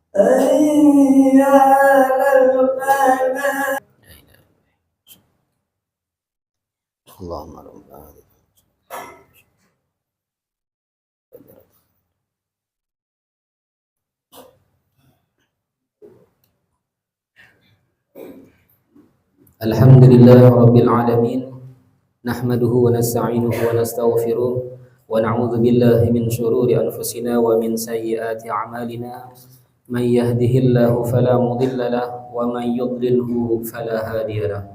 Allahumma rabbana Alhamdulillah rabbil alamin nahmaduhu wa nasta'inuhu wa nastaghfiruh wa na'udzu billahi min shururi anfusina wa min sayyiati a'malina man yahdihillahu fala mudilla lahu wa man yudlilhu fala hadiya lahu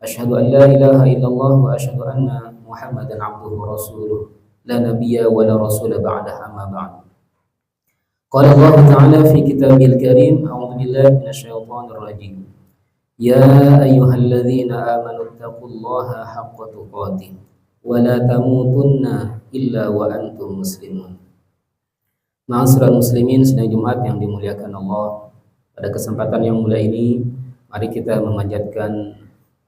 asyhadu an la ilaha illallah wa asyhadu anna muhammadan abduhu wa rasuluh la nabiyya wa la rasula ba'dah amma ba'd. Qala Allah ta'ala fi kitabil karim a'udzu billahi minasyaitonir rajim. Ya ayyuhalladzina amanu taqullaha haqqa tuqatih wa la tamutunna illa wa antum muslimun. Ma'asyiral muslimin, sidang Jumat yang dimuliakan Allah, pada kesempatan yang mulia ini mari kita memanjatkan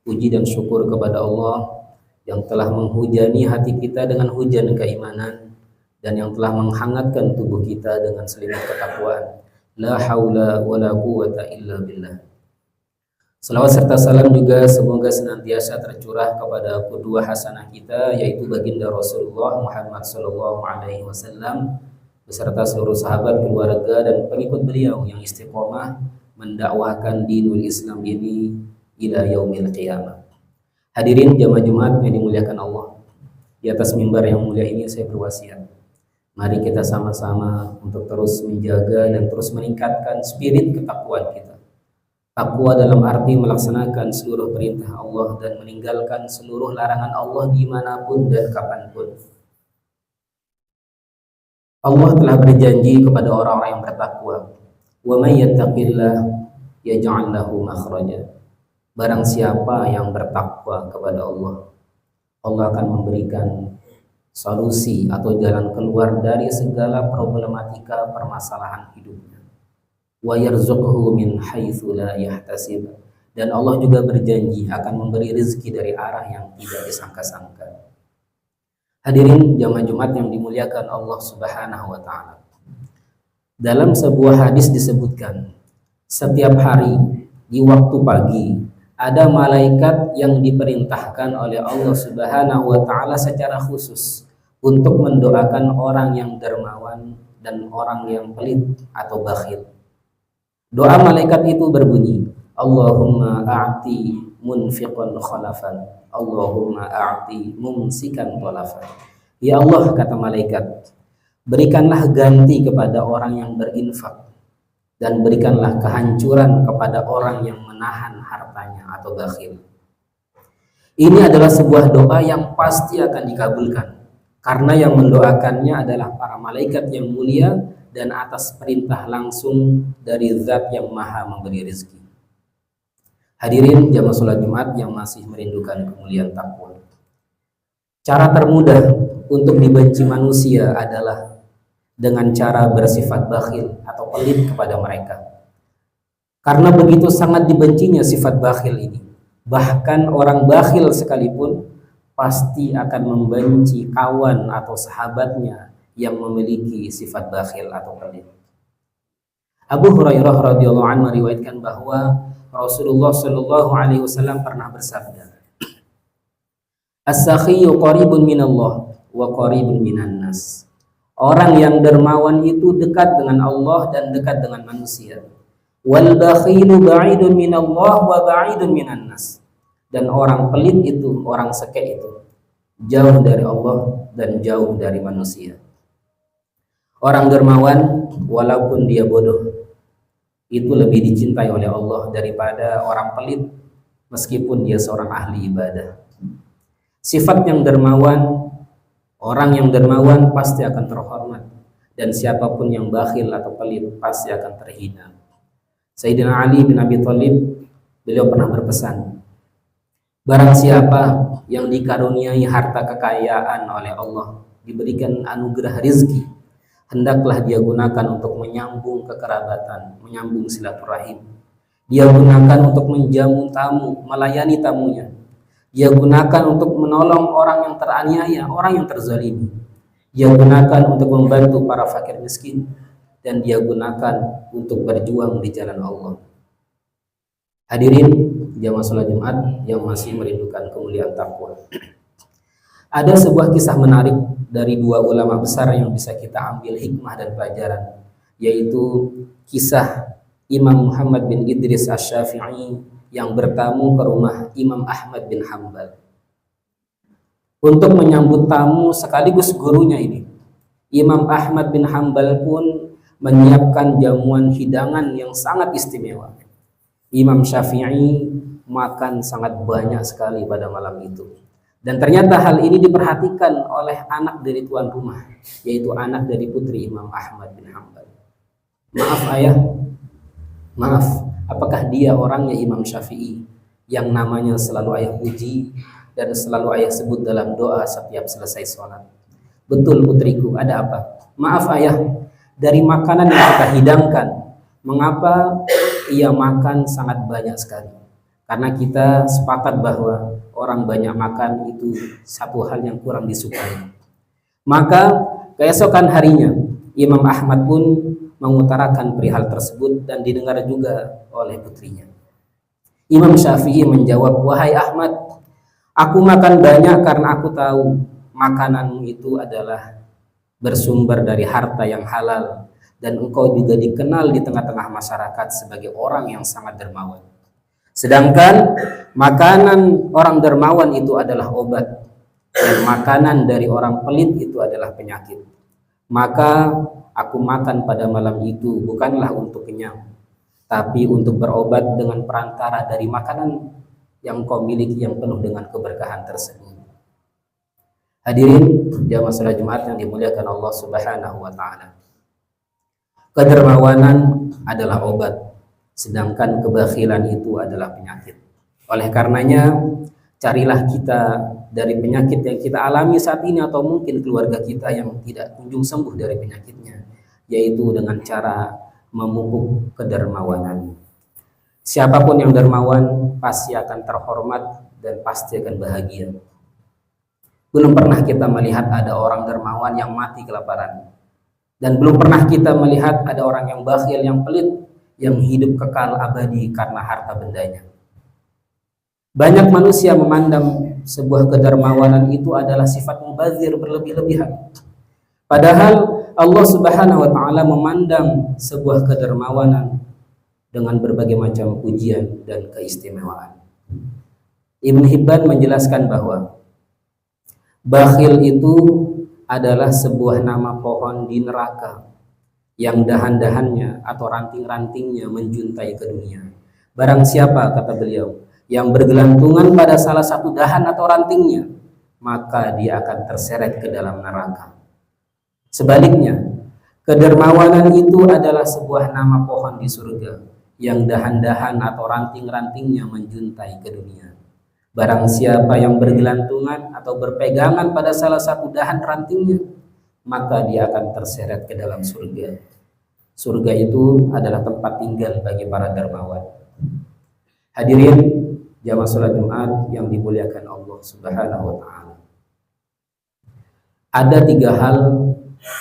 puji dan syukur kepada Allah yang telah menghujani hati kita dengan hujan keimanan dan yang telah menghangatkan tubuh kita dengan selimut ketakwaan. La haula wala quwata illa billah. Salawat serta salam juga semoga senantiasa tercurah kepada qudwah hasanah kita, yaitu baginda Rasulullah Muhammad SAW beserta seluruh sahabat, keluarga dan pengikut beliau yang istiqomah mendakwahkan dinul Islam ini ila yaumil qiyamah. Hadirin jamaah Jumat yang dimuliakan Allah, di atas mimbar yang mulia ini saya berwasiat, mari kita sama-sama untuk terus menjaga dan terus meningkatkan spirit ketakwaan kita. Takwa dalam arti melaksanakan seluruh perintah Allah dan meninggalkan seluruh larangan Allah dimanapun dan kapanpun. Allah telah berjanji kepada orang-orang yang bertakwa, wa may yattaqillah yaj'al lahu makhraja. Barang siapa yang bertakwa kepada Allah, Allah akan memberikan solusi atau jalan keluar dari segala problematika permasalahan hidupnya. Wa yarzuqhu min haitsu la yahtasib, dan Allah juga berjanji akan memberi rezeki dari arah yang tidak disangka-sangka. Hadirin jamaah Jumat yang dimuliakan Allah Subhanahu wa taala. Dalam sebuah hadis disebutkan, setiap hari di waktu pagi ada malaikat yang diperintahkan oleh Allah Subhanahu wa taala secara khusus untuk mendoakan orang yang dermawan dan orang yang pelit atau bakhil. Doa malaikat itu berbunyi, Allahumma a'ti munfiqan khalafan, Allahumma a'ti mumsikan tolafan. Ya Allah, kata malaikat, berikanlah ganti kepada orang yang berinfak dan berikanlah kehancuran kepada orang yang menahan hartanya atau bakhil. Ini adalah sebuah doa yang pasti akan dikabulkan, karena yang mendoakannya adalah para malaikat yang mulia dan atas perintah langsung dari Zat yang Maha memberi rezeki. Hadirin jamaah salat Jumat yang masih merindukan kemuliaan takwa. Cara termudah untuk dibenci manusia adalah dengan cara bersifat bakhil atau pelit kepada mereka. Karena begitu sangat dibencinya sifat bakhil ini, bahkan orang bakhil sekalipun pasti akan membenci kawan atau sahabatnya yang memiliki sifat bakhil atau pelit. Abu Hurairah radhiyallahu anhu meriwayatkan bahwa Rasulullah shallallahu alaihi wasallam pernah bersabda, As-sakhiyyu qaribun minallah wa qaribun minan nas. Orang yang dermawan itu dekat dengan Allah dan dekat dengan manusia. Wal bakhilu ba'idun minallah wa ba'idun minan nas. Dan orang pelit itu, orang sekeh itu, jauh dari Allah dan jauh dari manusia. Orang dermawan walaupun dia bodoh itu lebih dicintai oleh Allah daripada orang pelit meskipun dia seorang ahli ibadah. Sifat yang dermawan, orang yang dermawan pasti akan terhormat, dan siapapun yang bakhil atau pelit pasti akan terhina. Sayyidina Ali bin Abi Thalib, beliau pernah berpesan, barang siapa yang dikaruniai harta kekayaan oleh Allah, diberikan anugerah rizki, hendaklah dia gunakan untuk menyambung kekerabatan, menyambung silaturahim. Dia gunakan untuk menjamu tamu, melayani tamunya. Dia gunakan untuk menolong orang yang teraniaya, orang yang terzalimi. Dia gunakan untuk membantu para fakir miskin. dan dia gunakan untuk berjuang di jalan Allah. Hadirin jamaah salat Jumat yang masih merindukan kemuliaan takwa. Ada sebuah kisah menarik dari dua ulama besar yang bisa kita ambil hikmah dan pelajaran, yaitu kisah Imam Muhammad bin Idris Asy-Syafi'i yang bertamu ke rumah Imam Ahmad bin Hanbal. Untuk menyambut tamu sekaligus gurunya ini, Imam Ahmad bin Hanbal pun menyiapkan jamuan hidangan yang sangat istimewa. Imam Syafi'i makan sangat banyak sekali pada malam itu. Dan ternyata hal ini diperhatikan oleh anak dari tuan rumah, yaitu anak dari putri Imam Ahmad bin Hanbal. Maaf ayah, maaf, apakah dia orangnya Imam Syafi'i yang namanya selalu ayah puji dan selalu ayah sebut dalam doa setiap selesai sholat? Betul putriku, ada apa? Maaf ayah, dari makanan yang kita hidangkan, mengapa ia makan sangat banyak sekali? Karena kita sepakat bahwa orang banyak makan itu satu hal yang kurang disukai. Maka keesokan harinya Imam Ahmad pun mengutarakan perihal tersebut dan didengar juga oleh putrinya. Imam Syafi'i menjawab, wahai Ahmad, aku makan banyak karena aku tahu makananmu itu adalah bersumber dari harta yang halal dan engkau juga dikenal di tengah-tengah masyarakat sebagai orang yang sangat dermawan. Sedangkan makanan orang dermawan itu adalah obat dan makanan dari orang pelit itu adalah penyakit. Maka aku makan pada malam itu bukanlah untuk kenyang, tapi untuk berobat dengan perantara dari makanan yang kau miliki yang penuh dengan keberkahan tersebut. Hadirin jamaah salat Jumat yang dimuliakan Allah Subhanahu wa taala. Kedermawanan adalah obat, sedangkan kebakhilan itu adalah penyakit. Oleh karenanya, carilah kita dari penyakit yang kita alami saat ini atau mungkin keluarga kita yang tidak kunjung sembuh dari penyakitnya, yaitu dengan cara memupuk kedermawanan. Siapapun yang dermawan pasti akan terhormat dan pasti akan bahagia. Belum pernah kita melihat ada orang dermawan yang mati kelaparan, dan belum pernah kita melihat ada orang yang bakhil, yang pelit, yang hidup kekal abadi karena harta bendanya. Banyak manusia memandang sebuah kedermawanan itu adalah sifat mubazir, berlebih-lebihan. Padahal Allah Subhanahu wa taala memandang sebuah kedermawanan dengan berbagai macam pujian dan keistimewaan. Ibn Hibban menjelaskan bahwa bakhil itu adalah sebuah nama pohon di neraka yang dahan-dahannya atau ranting-rantingnya menjuntai ke dunia. Barang siapa, kata beliau, yang bergelantungan pada salah satu dahan atau rantingnya, maka dia akan terseret ke dalam neraka. Sebaliknya, kedermawanan itu adalah sebuah nama pohon di surga yang dahan-dahan atau ranting-rantingnya menjuntai ke dunia. Barang siapa yang bergelantungan atau berpegangan pada salah satu dahan rantingnya, maka dia akan terseret ke dalam surga. Surga itu adalah tempat tinggal bagi para dermawan. Hadirin jamaah salat Jumat yang dimuliakan Allah Subhanahu wa taala. Ada 3 hal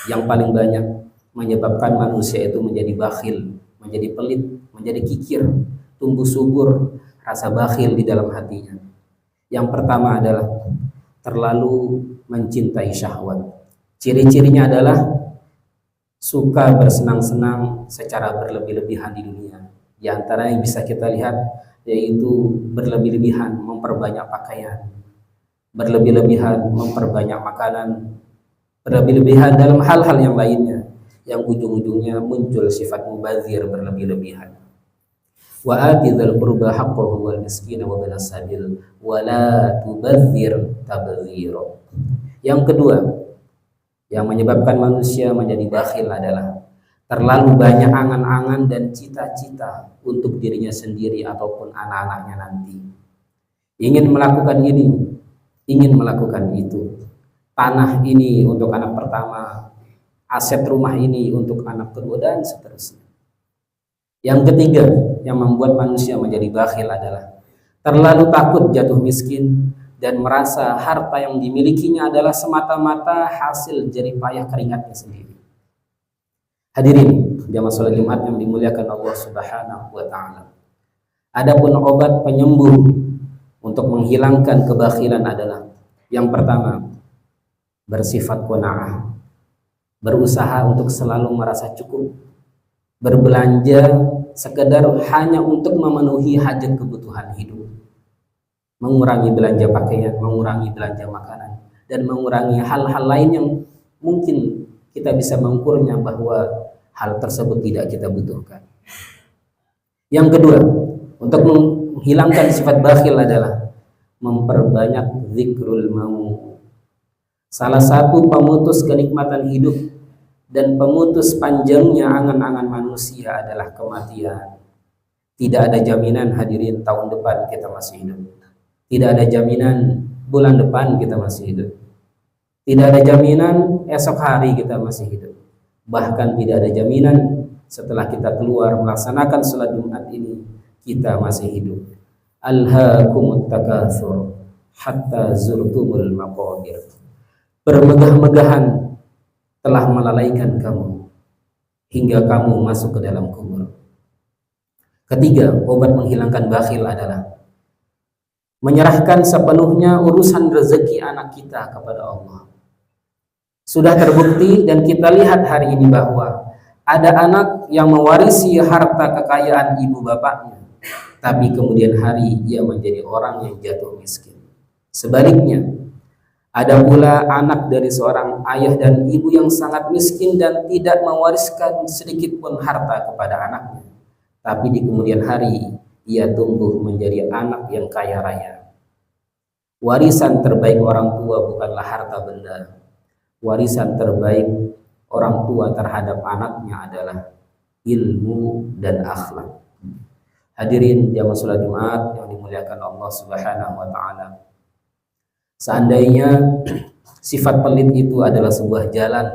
yang paling banyak menyebabkan manusia itu menjadi bakhil, menjadi pelit, menjadi kikir, tumbuh subur rasa bakhil di dalam hatinya. Yang pertama adalah terlalu mencintai syahwat. Ciri-cirinya adalah suka bersenang-senang secara berlebih-lebihan di dunia. Di antara yang bisa kita lihat yaitu berlebih-lebihan memperbanyak pakaian, berlebih-lebihan memperbanyak makanan, berlebih-lebihan dalam hal-hal yang lainnya yang ujung-ujungnya muncul sifat mubazir, berlebih-lebihan. Wa ati dzal qurba haqqahu wal miskin wa ibnas sabil wa la tubadzir tabdzira. Yang kedua yang menyebabkan manusia menjadi bakhil adalah terlalu banyak angan-angan dan cita-cita untuk dirinya sendiri ataupun anak-anaknya nanti. Ingin melakukan ini, ingin melakukan itu. Tanah ini untuk anak pertama, aset rumah ini untuk anak kedua, dan seterusnya. Yang ketiga yang membuat manusia menjadi bakhil adalah terlalu takut jatuh miskin dan merasa harta yang dimilikinya adalah semata-mata hasil jerih payah keringatnya sendiri. Hadirin jamaah salat Jumat yang dimuliakan Allah Subhanahu wa taala. Adapun obat penyembuh untuk menghilangkan kebakhilan adalah yang pertama, bersifat qanaah, berusaha untuk selalu merasa cukup, berbelanja sekedar hanya untuk memenuhi hajat kebutuhan hidup, mengurangi belanja pakaian, mengurangi belanja makanan, dan mengurangi hal-hal lain yang mungkin kita bisa mengukurnya bahwa hal tersebut tidak kita butuhkan. Yang kedua, untuk menghilangkan sifat bakhil adalah memperbanyak zikrul maut. Salah satu pemutus kenikmatan hidup dan pemutus panjangnya angan-angan manusia adalah kematian. Tidak ada jaminan hadirin tahun depan kita masih hidup. Tidak ada jaminan bulan depan kita masih hidup. Tidak ada jaminan esok hari kita masih hidup. Bahkan tidak ada jaminan setelah kita keluar melaksanakan salat Jumat ini kita masih hidup. Alhaakumut takatsur hatta zurtumul maqabir. Bermegah-megahan telah melalaikan kamu hingga kamu masuk ke dalam kubur. Ketiga, obat menghilangkan bakhil adalah menyerahkan sepenuhnya urusan rezeki anak kita kepada Allah. Sudah terbukti dan kita lihat hari ini bahwa ada anak yang mewarisi harta kekayaan ibu bapaknya, tapi kemudian hari ia menjadi orang yang jatuh miskin. Sebaliknya, ada pula anak dari seorang ayah dan ibu yang sangat miskin dan tidak mewariskan sedikit pun harta kepada anaknya, tapi di kemudian hari ia tumbuh menjadi anak yang kaya raya. Warisan terbaik orang tua bukanlah harta benda. Warisan terbaik orang tua terhadap anaknya adalah ilmu dan akhlak. Hadirin jamaah salat Jumat yang dimuliakan Allah Subhanahu wa taala. Seandainya sifat pelit itu adalah sebuah jalan,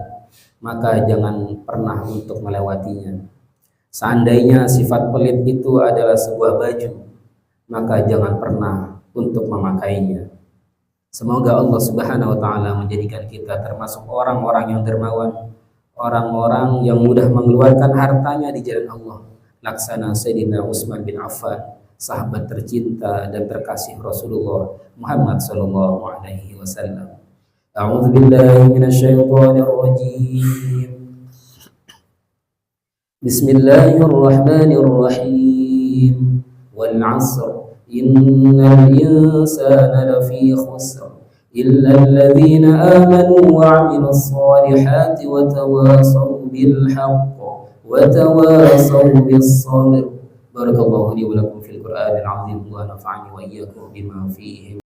maka jangan pernah untuk melewatinya. Seandainya sifat pelit itu adalah sebuah baju, maka jangan pernah untuk memakainya. Semoga Allah Subhanahu wa taala menjadikan kita termasuk orang-orang yang dermawan, orang-orang yang mudah mengeluarkan hartanya di jalan Allah. Laksana Sayyidina Utsman bin Affan, sahabat tercinta dan terkasih Rasulullah Muhammad sallallahu alaihi wasallam. A'udzu billahi minasyaitonir rajim. Bismillahirrahmanirrahim. Wal 'asr innal insana lafi khusr illa alladhina amanu wa 'amilus solihati wa tawasaw bil haqq wa tawasaw bis sabr. Barakallahu li wa lakum fil Qur'anil 'azim wa nafa'ani wa iyyakum bima fihi